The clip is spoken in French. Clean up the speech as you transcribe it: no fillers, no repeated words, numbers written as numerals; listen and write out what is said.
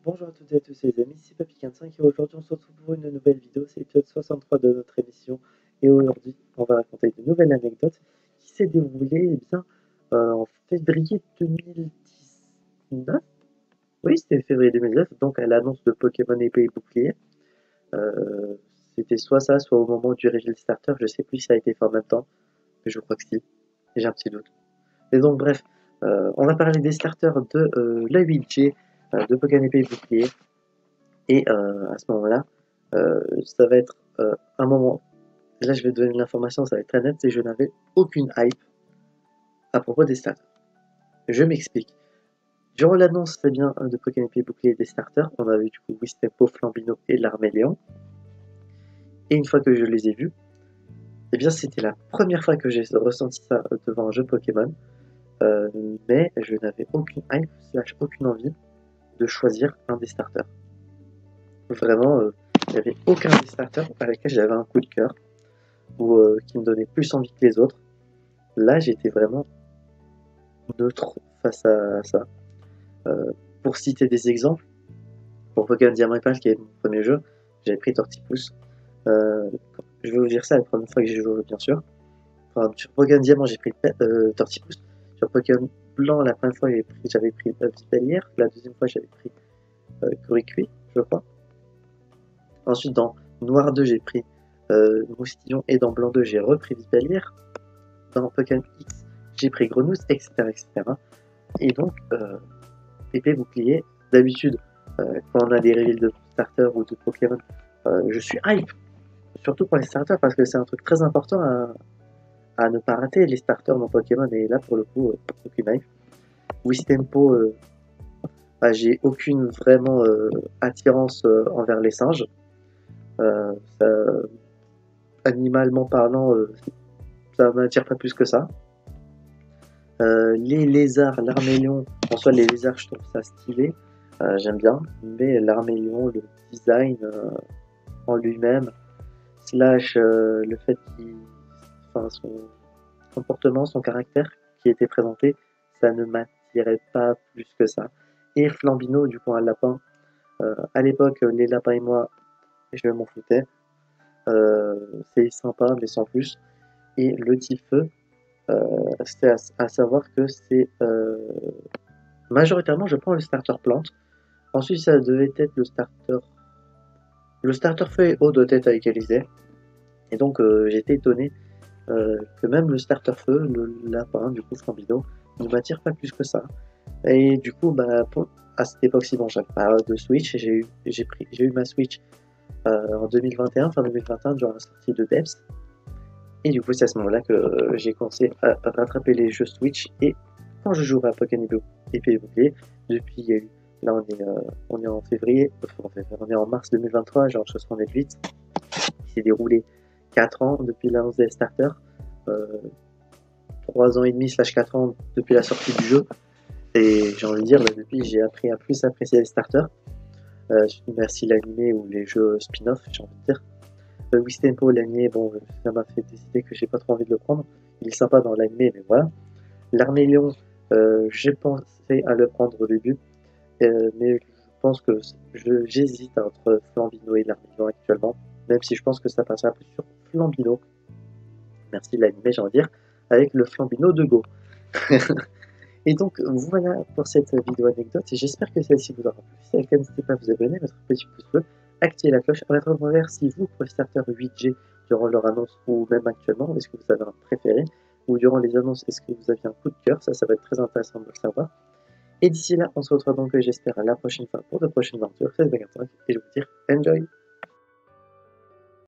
Bonjour à toutes et à tous les amis, c'est Papy45 et aujourd'hui on se retrouve pour une nouvelle vidéo, c'est l'épisode 63 de notre émission et aujourd'hui on va raconter de nouvelles anecdotes qui s'est déroulée en février 2019. Oui, c'était février 2019, donc à l'annonce de Pokémon Épée et Bouclier. Euh, C'était soit ça, soit au moment du reveal starter, je sais plus si ça a été fait en même temps, mais je crois que si, j'ai un petit doute. Et donc bref, on va parler des starters de la 8G, de Pokémon Épée et Bouclier. Et à ce moment-là, ça va être un moment. Là, je vais donner l'information, ça va être très net, c'est que je n'avais aucune hype à propos des starters. Je m'explique. Durant l'annonce, c'est bien de Pokémon Épée Bouclier des starters, on avait du coup Wistempo, Flambino et l'Arméléon. Et une fois que je les ai vus, eh bien c'était la première fois que j'ai ressenti ça devant un jeu Pokémon, mais je n'avais aucune hype, slash aucune envie de choisir un des starters. Vraiment, il n'y avait aucun des starters à laquelle j'avais un coup de cœur ou qui me donnait plus envie que les autres. Là, j'étais vraiment neutre face à ça. Pour citer des exemples, pour Pokémon Diamant et Pearl, qui est mon premier jeu, j'avais pris Tortipousse. Je vais vous dire ça la première fois que j'ai joué, bien sûr. Enfin, sur Pokémon Diamant, j'ai pris Tortipousse. Sur Pokémon Blanc, la première fois, j'avais pris Vipalière. La deuxième fois, j'avais pris Curicui, je crois. Ensuite, dans Noir 2, j'ai pris Moustillon. Et dans Blanc 2, j'ai repris Vipalière. Dans Pokémon X, j'ai pris Grenousse, etc. etc. Et donc, épée bouclier, d'habitude, quand on a des reveals de starters ou de Pokémon, je suis hype. Surtout pour les starters, parce que c'est un truc très important à ne pas rater, les starters dans Pokémon. Et là, pour le coup, aucune hype. Wistempo, j'ai aucune vraiment attirance envers les singes. Ça, animalement parlant, ça m'attire pas plus que ça. Les lézards, l'Armélion, en soi les lézards je trouve ça stylé, j'aime bien, mais l'Armélion, le design en lui-même, slash le fait qu'il, enfin son comportement, son caractère qui était présenté, ça ne m'attirait pas plus que ça. Et Flambino, du coup un lapin, à l'époque les lapins et moi, je m'en foutais, c'est sympa mais sans plus. Et le Tifeu, c'est à savoir que c'est majoritairement je prends le starter plante. Ensuite ça devait être le starter feuille et eau doit être avec Alizé. Et donc j'étais étonné que même le starter feu, le lapin, du coup Flambino, ne m'attire pas plus que ça. Et du coup à cette époque-ci, bon, j'avais pas de Switch, j'ai eu ma Switch en 2021, fin 2021, durant la sortie de Depths. Et du coup, c'est à ce moment-là que j'ai commencé à rattraper les jeux Switch. Et quand je jouerai à Pokémon Épée et Bouclier, depuis, là on est en février, on est en mars 2023, genre je en est vite. Il s'est déroulé 4 ans depuis l'annonce des starters, 3 ans et demi slash 4 ans depuis la sortie du jeu. Et j'ai envie de dire, depuis j'ai appris à plus apprécier les starters. Merci l'animé ou les jeux spin-off, j'ai envie de dire. Wistempo, l'animé, bon, ça m'a fait décider que j'ai pas trop envie de le prendre. Il est sympa dans l'animé, mais voilà. L'Armélion, j'ai pensé à le prendre au début, mais je pense que j'hésite entre Flambino et l'Armélion actuellement, même si je pense que ça passera plus sur Flambino. Merci l'animé, j'ai envie de dire, avec le Flambino de Go. Et donc voilà pour cette vidéo anecdote, et j'espère que celle-ci vous aura plu. Si c'est le cas, n'hésitez pas à vous abonner, mettre un petit pouce bleu, activer la cloche, à mettre en commentaire si vous, pour les starters 8G, durant leur annonce ou même actuellement, est-ce que vous avez un préféré, ou durant les annonces, est-ce que vous aviez un coup de cœur, ça va être très intéressant de le savoir. Et d'ici là, on se retrouve donc, j'espère, à la prochaine fois pour de prochaines aventures, c'est Vega5, et je vous dis enjoy.